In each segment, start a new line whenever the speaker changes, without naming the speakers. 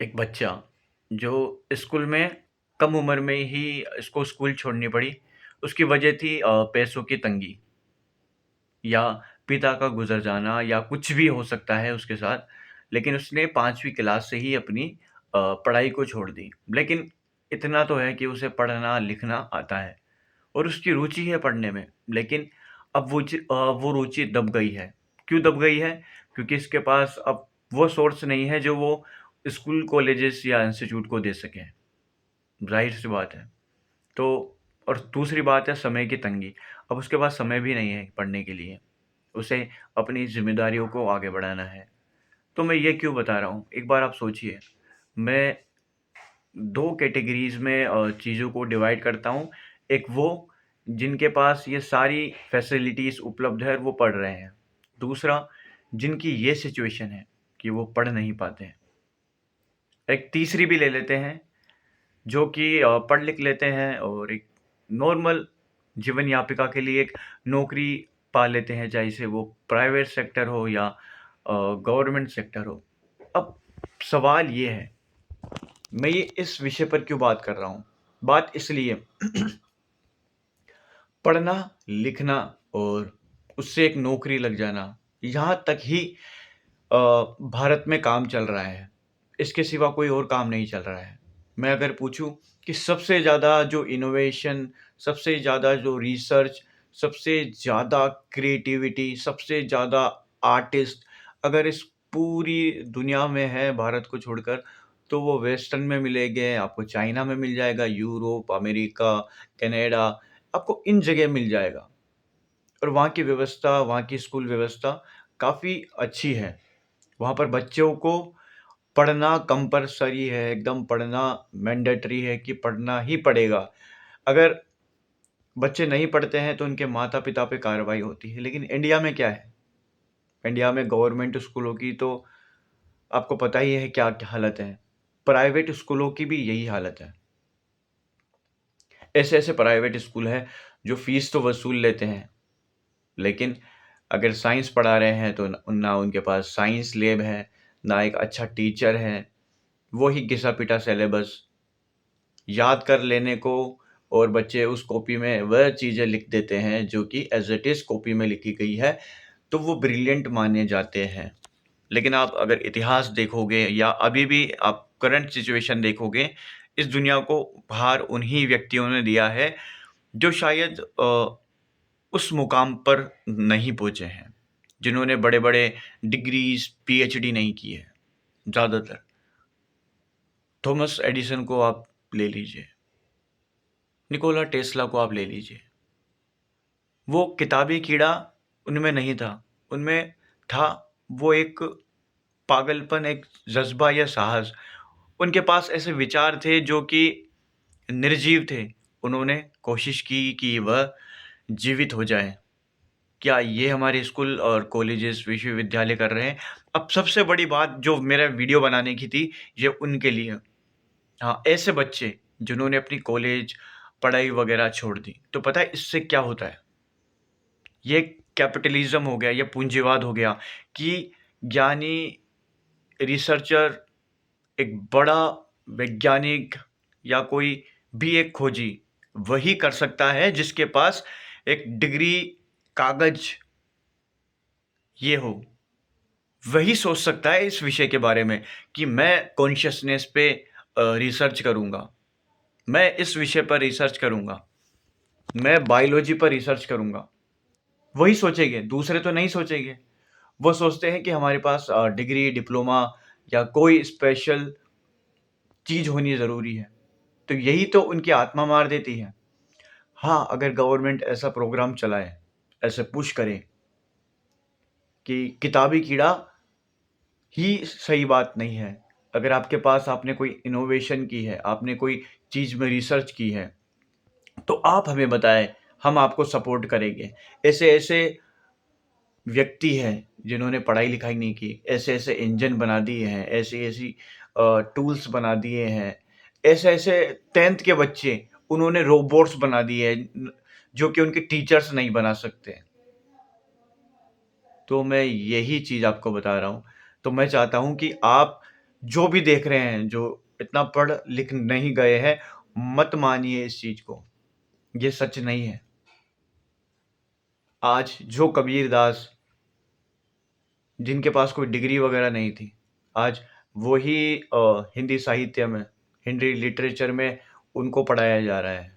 एक बच्चा जो स्कूल में कम उम्र में ही इसको स्कूल छोड़नी पड़ी, उसकी वजह थी पैसों की तंगी या पिता का गुज़र जाना या कुछ भी हो सकता है उसके साथ। लेकिन उसने 5वीं क्लास से ही अपनी पढ़ाई को छोड़ दी। लेकिन इतना तो है कि उसे पढ़ना-लिखना आता है और उसकी रुचि है पढ़ने में। लेकिन अब वो रुचि दब गई है। क्यों दब गई है? क्योंकि इसके पास अब वो सोर्स नहीं है जो वो स्कूल, कॉलेजेस या इंस्टीट्यूट को दे सके। ज़ाहिर-सी बात है। तो और दूसरी बात है समय की तंगी। अब उसके पास समय भी नहीं है पढ़ने के लिए। उसे अपनी ज़िम्मेदारियों को आगे बढ़ाना है। तो मैं ये क्यों बता रहा हूँ? एक बार आप सोचिए, मैं 2 कैटेगरीज़ में चीज़ों को डिवाइड करता हूँ। एक वो जिनके पास ये सारी फैसिलिटीज़ उपलब्ध है और वो पढ़ रहे हैं। दूसरा जिनकी ये सिचुएशन है कि वो पढ़ नहीं पाते हैं। एक तीसरी भी ले लेते हैं जो कि पढ़ लिख लेते हैं और एक नॉर्मल जीवन यापिका के लिए एक नौकरी पा लेते हैं, चाहे से वो प्राइवेट सेक्टर हो या गवर्नमेंट सेक्टर हो। अब सवाल ये है, मैं ये इस विषय पर क्यों बात कर रहा हूँ? बात इसलिए पढ़ना, लिखना और उससे एक नौकरी लग जाना, यहाँ तक ही भारत में काम चल रहा है। इसके सिवा कोई और काम नहीं चल रहा है। मैं अगर पूछूँ कि सबसे ज़्यादा जो इनोवेशन, सबसे ज़्यादा जो रिसर्च, सबसे ज़्यादा क्रिएटिविटी, सबसे ज़्यादा आर्टिस्ट अगर इस पूरी दुनिया में है भारत को छोड़कर, तो वो वेस्टर्न में मिलेंगे, आपको चाइना में मिल जाएगा, यूरोप, अमेरिका, कनाडा, आपको इन जगह मिल जाएगा। और वहाँ की व्यवस्था, वहाँ की स्कूल व्यवस्था काफ़ी अच्छी है। वहाँ पर बच्चों को पढ़ना कंपल्सरी है, एकदम पढ़ना मैंडेटरी है कि पढ़ना ही पड़ेगा। अगर बच्चे नहीं पढ़ते हैं तो उनके माता-पिता पे कार्रवाई होती है। लेकिन इंडिया में क्या है? इंडिया में गवर्नमेंट स्कूलों की तो आपको पता ही है क्या क्या हालत है। प्राइवेट स्कूलों की भी यही हालत है। ऐसे-ऐसे प्राइवेट स्कूल हैं जो फ़ीस तो वसूल लेते हैं, लेकिन अगर साइंस पढ़ा रहे हैं तो न ना उनके पास साइंस लैब है, ना एक अच्छा टीचर है। वो ही घिसा-पिटा सिलेबस याद कर लेने को और बच्चे उस कॉपी में वह चीज़ें लिख देते हैं जो कि एज़ इट इज़ कॉपी में लिखी गई है, तो वो ब्रिलिएंट माने जाते हैं। लेकिन आप अगर इतिहास देखोगे या अभी भी आप करंट सिचुएशन देखोगे, इस दुनिया को भार उन्हीं व्यक्तियों ने दिया है, जो शायद उस मुकाम पर नहीं पहुँचे हैं, जिन्होंने बड़े-बड़े डिग्रीज़, पीएचडी नहीं की है, ज़्यादातर। थॉमस एडिसन को आप ले लीजिए, निकोला टेस्ला को आप ले लीजिए। वो किताबी कीड़ा उनमें नहीं था, उनमें था वो एक पागलपन, एक जज़्बा या साहस। उनके पास ऐसे विचार थे जो कि निर्जीव थे। उन्होंने कोशिश की कि वह जीवित हो जाएँ। क्या ये हमारे स्कूल और कॉलेजेस, विश्वविद्यालय कर रहे हैं? अब सबसे बड़ी बात जो मेरा वीडियो बनाने की थी, ये उनके लिए। हाँ, ऐसे बच्चे जिन्होंने अपनी कॉलेज, पढ़ाई वगैरह छोड़ दी। तो पता है इससे क्या होता है? ये कैपिटलिज़्म हो गया, ये पूंजीवाद हो गया कि ज्ञानी रिसर्चर, एक बड़ा वैज्ञानिक या कोई भी एक खोजी वही कर सकता है जिसके पास एक डिग्री, कागज़ ये हो। वही सोच सकता है इस विषय के बारे में कि मैं कॉन्शसनेस पे रिसर्च करूँगा, मैं इस विषय पर रिसर्च करूँगा, मैं बायोलॉजी पर रिसर्च करूँगा। वही सोचेंगे, दूसरे तो नहीं सोचेंगे। वो सोचते हैं कि हमारे पास डिग्री, डिप्लोमा या कोई स्पेशल चीज़ होनी ज़रूरी है। तो यही तो उनकी आत्मा मार देती है। हाँ, अगर गवर्नमेंट ऐसा प्रोग्राम चलाए, ऐसे पुश करे कि किताबी कीड़ा ही सही बात नहीं है। अगर आपके पास आपने कोई इनोवेशन की है, आपने कोई चीज़ में रिसर्च की है, तो आप हमें बताएँ, हम आपको सपोर्ट करेंगे। ऐसे-ऐसे व्यक्ति हैं जिन्होंने पढ़ाई-लिखाई नहीं की, ऐसे-ऐसे इंजन बना दिए हैं, ऐसी-ऐसी टूल्स बना दिए हैं, ऐसे-ऐसे 10th के बच्चे उन्होंने रोबोट्स बना दिए हैं जो कि उनके टीचर्स नहीं बना सकते। तो मैं यही चीज़ आपको बता रहा हूँ। तो मैं चाहता हूँ कि आप जो भी देख रहे हैं, जो इतना पढ़ लिख नहीं गए हैं, मत मानिए इस चीज़ को, ये सच नहीं है। आज जो कबीरदास, जिनके पास कोई डिग्री वगैरह नहीं थी, आज वो ही हिंदी साहित्य में, हिंदी लिटरेचर में उनको पढ़ाया जा रहा है।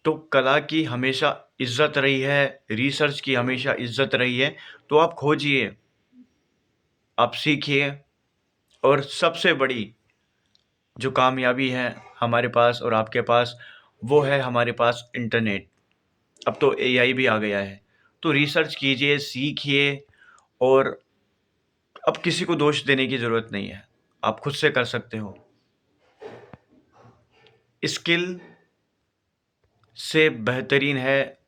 तो कला की हमेशा इज्जत रही है, रिसर्च की हमेशा इज्जत रही है, तो आप खोजिए, आप सीखिए। और सबसे बड़ी जो कामयाबी है हमारे पास और आपके पास, वो है हमारे पास इंटरनेट। अब तो एआई भी आ गया है, तो रिसर्च कीजिए, सीखिए। और अब किसी को दोष देने की ज़रूरत नहीं है, आप खुद से कर सकते हो। स्किल से बेहतरीन है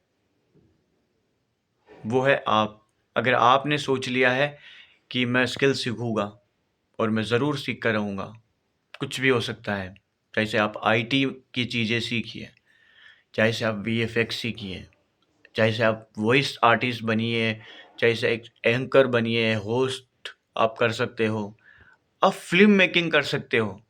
वो है आप। अगर आपने सोच लिया है कि मैं स्किल सीखूंगा और मैं ज़रूर सीख कर रहूँगा, कुछ भी हो सकता है। चाहे से आप आईटी की चीज़ें सीखिए, चाहे से आप वीएफएक्स सीखिए, चाहे से आप वॉइस आर्टिस्ट बनिए, चाहे से एक एंकर बनिए, होस्ट आप कर सकते हो, आप फ़िल्म मेकिंग कर सकते हो।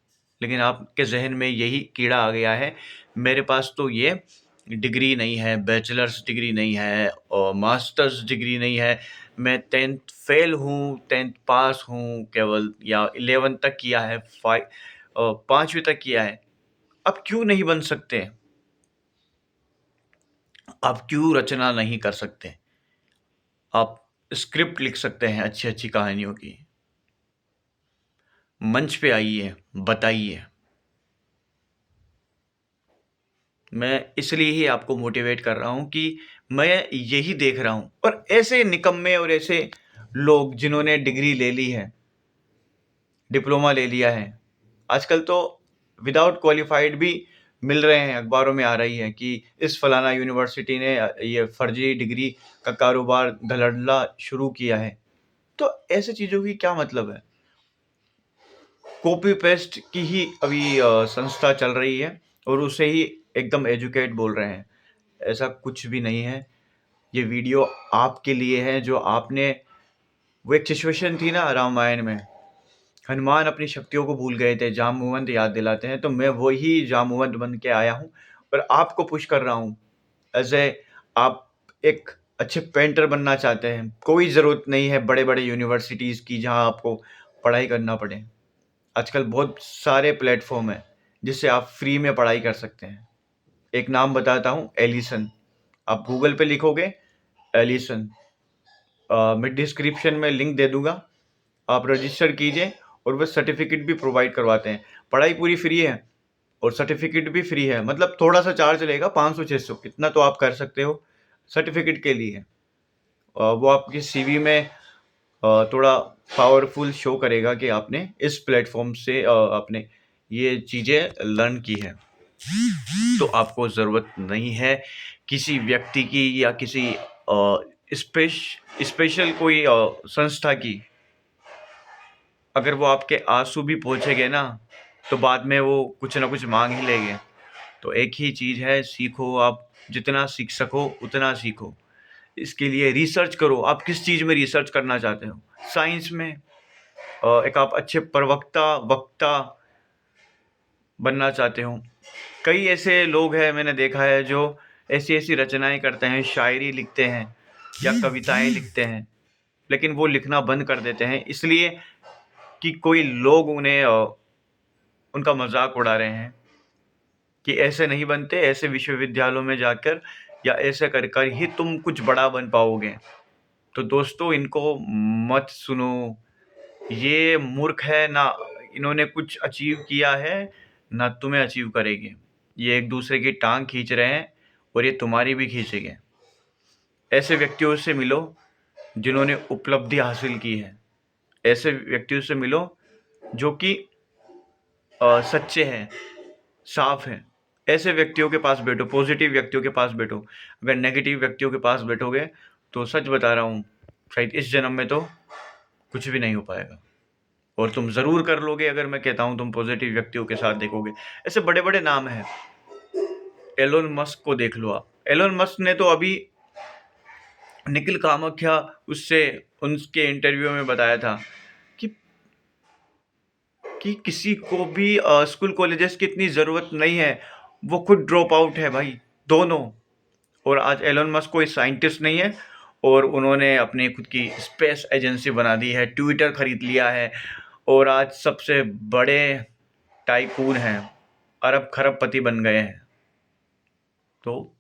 लेकिन आपके ज़हन में यही कीड़ा आ गया है, मेरे पास तो ये डिग्री नहीं है, बैचलर्स डिग्री नहीं है और मास्टर्स डिग्री नहीं है, मैं 10th फ़ेल हूँ, 10th पास हूँ केवल, या 11th तक किया है, 5वीं तक किया है। आप क्यों नहीं बन सकते? आप क्यों रचना नहीं कर सकते? आप स्क्रिप्ट लिख सकते हैं अच्छी-अच्छी कहानियों की। मंच पे आइए, बताइए। मैं इसलिए ही आपको मोटिवेट कर रहा हूँ कि मैं यही देख रहा हूँ, और ऐसे निकम्मे और ऐसे लोग जिन्होंने डिग्री ले ली है, डिप्लोमा ले लिया है, आजकल तो विदाउट क्वालिफाइड भी मिल रहे हैं, अखबारों में आ रही है कि इस फलाना यूनिवर्सिटी ने ये फर्जी डिग्री का कारोबार धड़ल्ला शुरू किया है। तो ऐसी चीज़ों की क्या मतलब है? कॉपी पेस्ट की ही अभी संस्था चल रही है और उसे ही एकदम एजुकेट बोल रहे हैं। ऐसा कुछ भी नहीं है। ये वीडियो आपके लिए है, जो आपने, वो एक सिचुएशन थी ना रामायण में, हनुमान अपनी शक्तियों को भूल गए थे, जामवंत याद दिलाते हैं, तो मैं वही जामवंत बन के आया हूँ और आपको पुश कर रहा हूँ। ऐसे आप एक अच्छे पेंटर बनना चाहते हैं, कोई ज़रूरत नहीं है बड़े-बड़े यूनिवर्सिटीज़ की जहाँ आपको पढ़ाई करना पड़े। आजकल बहुत सारे प्लेटफ़ॉर्म हैं, जिससे आप फ्री में पढ़ाई कर सकते हैं। एक नाम बताता हूँ, एलिसन। आप गूगल पे लिखोगे एलिसन, मैं डिस्क्रिप्शन में लिंक दे दूँगा, आप रजिस्टर कीजिए और वो सर्टिफ़िकेट भी प्रोवाइड करवाते हैं। पढ़ाई पूरी फ्री है और सर्टिफ़िकेट भी फ्री है, मतलब थोड़ा-सा चार्ज लगेगा, 500-600 इतना तो आप कर सकते हो सर्टिफ़िकेट के लिए। वो आपकी सीवी में थोड़ा पावरफुल शो करेगा कि आपने इस प्लेटफ़ॉर्म से आपने ये चीज़ें लर्न की है। तो आपको ज़रूरत नहीं है किसी व्यक्ति की या किसी स्पेशल कोई संस्था की। अगर वो आपके आँसू भी पोंछेंगे ना, तो बाद में वो कुछ ना कुछ माँग ही लेंगे। तो एक ही चीज़ है, सीखो आप, जितना सीख सको उतना सीखो। इसके लिए रिसर्च करो, आप किस चीज़ में रिसर्च करना चाहते हो? साइंस में एक आप अच्छे प्रवक्ता, वक्ता बनना चाहते हो। कई ऐसे लोग हैं, मैंने देखा है, जो ऐसी-ऐसी रचनाएँ करते हैं, शायरी लिखते हैं या कविताएँ लिखते हैं, लेकिन वो लिखना बंद कर देते हैं इसलिए कि कोई लोग उन्हें उनका मज़ाक उड़ा रहे हैं कि ऐसे नहीं बनते, ऐसे विश्वविद्यालयों में जाकर या ऐसे कर कर ही तुम कुछ बड़ा बन पाओगे। तो दोस्तों, इनको मत सुनो, ये मूर्ख है ना, इन्होंने कुछ अचीव किया है, ना तुम्हें अचीव करेंगे। ये एक-दूसरे की टाँग खींच रहे हैं और ये तुम्हारी भी खींचेंगे। ऐसे व्यक्तियों से मिलो जिन्होंने उपलब्धि हासिल की है। ऐसे व्यक्तियों से मिलो जो कि सच्चे हैं, साफ़ हैं। ऐसे व्यक्तियों के पास बैठो, पॉज़िटिव व्यक्तियों के पास बैठो। अगर नेगेटिव व्यक्तियों के पास बैठोगे, तो सच बता रहा हूँ, शायद इस जन्म में तो कुछ भी नहीं हो पाएगा। और तुम ज़रूर कर लोगे अगर मैं कहता हूँ तुम पॉज़िटिव व्यक्तियों के साथ देखोगे। ऐसे बड़े-बड़े नाम हैं। एलोन मस्क को देख लो आप। एलोन मस्क ने तो अभी निखिल कामाख्या उससे उनके इंटरव्यू में बताया था कि कि किसी को भी स्कूल कॉलेजेस की इतनी ज़रूरत नहीं है, वो खुद ड्रॉप आउट है भाई, दोनों। और आज एलन मस्क कोई साइंटिस्ट नहीं है और उन्होंने अपनी खुद की स्पेस एजेंसी बना दी है, ट्विटर खरीद लिया है और आज सबसे बड़े टाइकून हैं, अरब खरबपति बन गए हैं। तो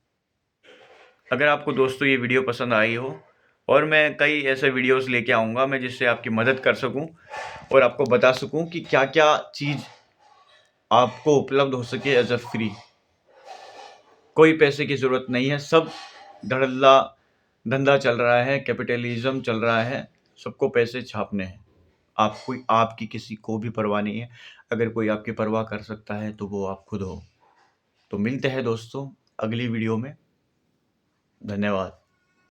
अगर आपको दोस्तों ये वीडियो पसंद आई हो, और मैं कई ऐसे वीडियोस लेके आऊँगा मैं जिससे आपकी मदद कर सकूँ और आपको बता सकूँ कि क्या-क्या चीज़ आपको उपलब्ध हो सके एज़ अ फ्री। कोई पैसे की ज़रूरत नहीं है, सब धड़ल्ला धंधा चल रहा है, कैपिटलिज़्म चल रहा है, सबको पैसे छापने हैं। आपकी किसी को भी परवाह नहीं है। अगर कोई आपकी परवाह कर सकता है तो वो आप खुद हो। तो मिलते हैं दोस्तों अगली वीडियो में। धन्यवाद।